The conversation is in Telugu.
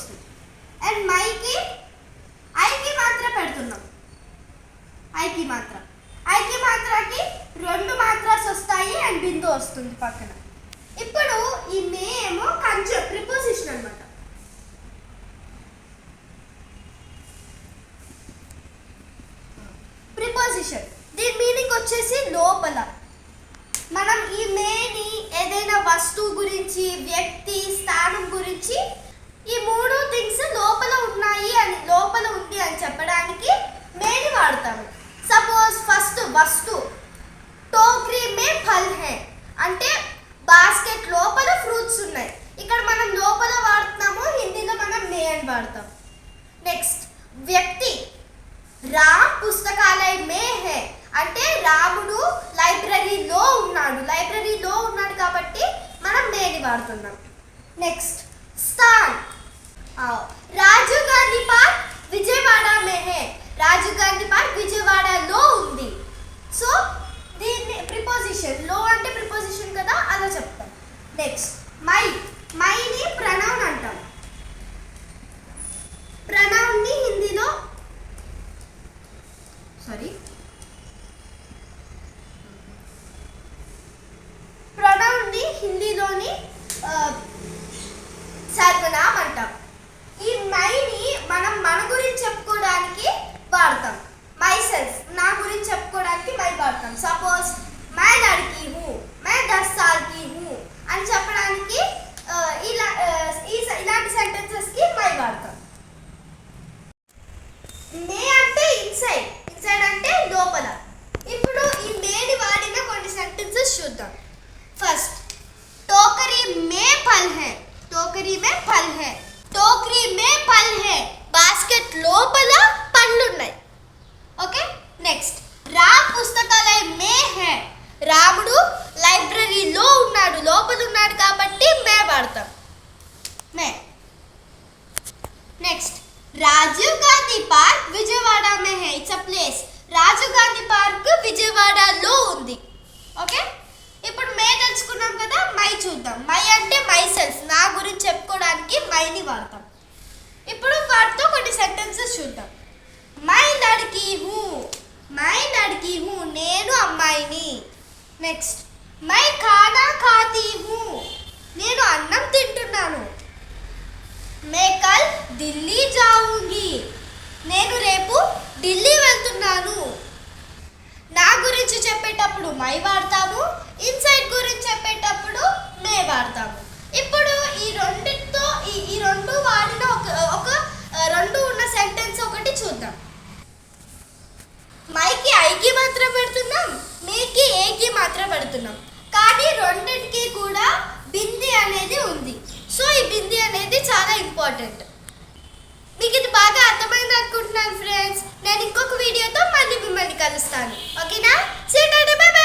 వస్తుంది. అండ్ మైకి ఐకి మాత్ర పెడుతున్నాం. ఐకి మాత్రకి 2 మాత్రాస్ వస్తాయి అండ్ బిందు వస్తుంది పక్కన. ఇప్పుడు ఈ మే ఏమో ప్రిపోజిషన్ అన్నమాట. ప్రిపోజిషన్ దీని మీనింగ్ వచ్చేసి లోపల. మనం ఈ మేని ఏదైనా వస్తువు గురించి, వ్యక్తి, స్థానం గురించి ఈ 3 థింగ్స్ లోపల ఉన్నాయి అని, లోపల ఉంది అని చెప్పడానికి మేని వాడతాము. సపోజ్ ఫస్ట్ వస్తువు టోకరీ మే ఫల్ హై అంటే బాస్కెట్ లోపల ఫ్రూట్స్ ఉన్నాయి. ఇక్కడ మనం లోపల వాడుతున్నాము, హిందీలో మనం మే అని వాడతాం. నెక్స్ట్ వ్యక్తి రామ్ పుస్తకాలయ మే హై అంటే రాముడు లైబ్రరీలో ఉన్నాడు కాబట్టి మనం మేని వాడుతున్నాం. నెక్స్ట్ స్థాన్ రాజీవ్ గాంధీ పార్క్ విజయవాడ మే హై, రాజీవ్ గాంధీ పార్క్ విజయవాడలో ఉంది. సో దీన్ని ప్రిపోజిషన్, లో అంటే ప్రిపోజిషన్ కదా, అలా చెప్తాం. నెక్స్ట్ మైని ప్రనౌన్ అంటాం. ప్రనౌన్ని హిందీలో హిందీలోని సర్వనామ్ అంటాం. ఈ మైని మనం మన గురించి చెప్పుకోవడానికి వాడతాం. మై సెల్ఫ్, నా గురించి చెప్పుకోవడానికి మై వాడతాం. Suppose my Ladki who, my 10 సాల్ కి హూ అని చెప్పడానికి ఇలాంటి సెంటెన్సెస్కి మై వాడతాం. మే అంటే ఇన్సైడ్ అంటే లోపల. ఇప్పుడు ఈ మేని వాడిన కొన్ని సెంటెన్సెస్ చూద్దాం. ఫస్ట్ టోకరీ మే ఫల్ హై బాస్కెట్ లోపల పండ్లు ఉన్నాయి. ఓకే. నెక్స్ట్ రామ్ పుస్తకాలయ మే హై రాముడు లైబ్రరీలో ఉన్నాడు, లోపల ఉన్నాడు కాబట్టి మే వాడతాం. మే. నెక్స్ట్ రాజీవ్ గాంధీ పార్క్ విజయవాడ మే హై it's a place. Rajiv Gandhi park విజయవాడలో ఉంది. ఓకే. ఇప్పుడు మే తెలుసుకున్నాం కదా, మై చూద్దాం. మై అంటే మై సెల్ఫ్, నా గురించి చెప్పుకోవడానికి మైని వాడతాం. ఇప్పుడు వాటితో కొన్ని సెంటెన్సెస్ చూద్దాం. మై లడ్కీ హూ నేను అమ్మాయిని. నెక్స్ట్ మై ఖానా ఖాతీ హూ నేను అన్నం తింటున్నాను. మే కల్ ఢిల్లీ జాऊंगी నేను రేపు ఢిల్లీ వెళ్తున్నాను. నా గురించి చెప్పేటప్పుడు మై వాడతాము, ఇన్సైడ్ గురించి చెప్పేటప్పుడు మే వాడతాము. ఇప్పుడు ఈ రెండితో ఈ రెండు వాడిన ఒక 2 ఉన్న సెంటెన్స్ ఒకటి చూద్దాం. మైకి ఐకి మాత్రం పెడుతున్నాం, మేకి ఏకి మాత్రం పెడుతున్నాం. కానీ రెండింటికి కూడా బింది అనేది ఉంది. సో ఈ బింది అనేది చాలా ఇంపార్టెంట్. మీకు ఇది బాగా అర్థమైంది అనుకుంటున్నాను ఫ్రెండ్స్. నేను ఇంకొక వీడియోతో మళ్ళీ మిమ్మల్ని కలుస్తాను. ఓకేనా? See you.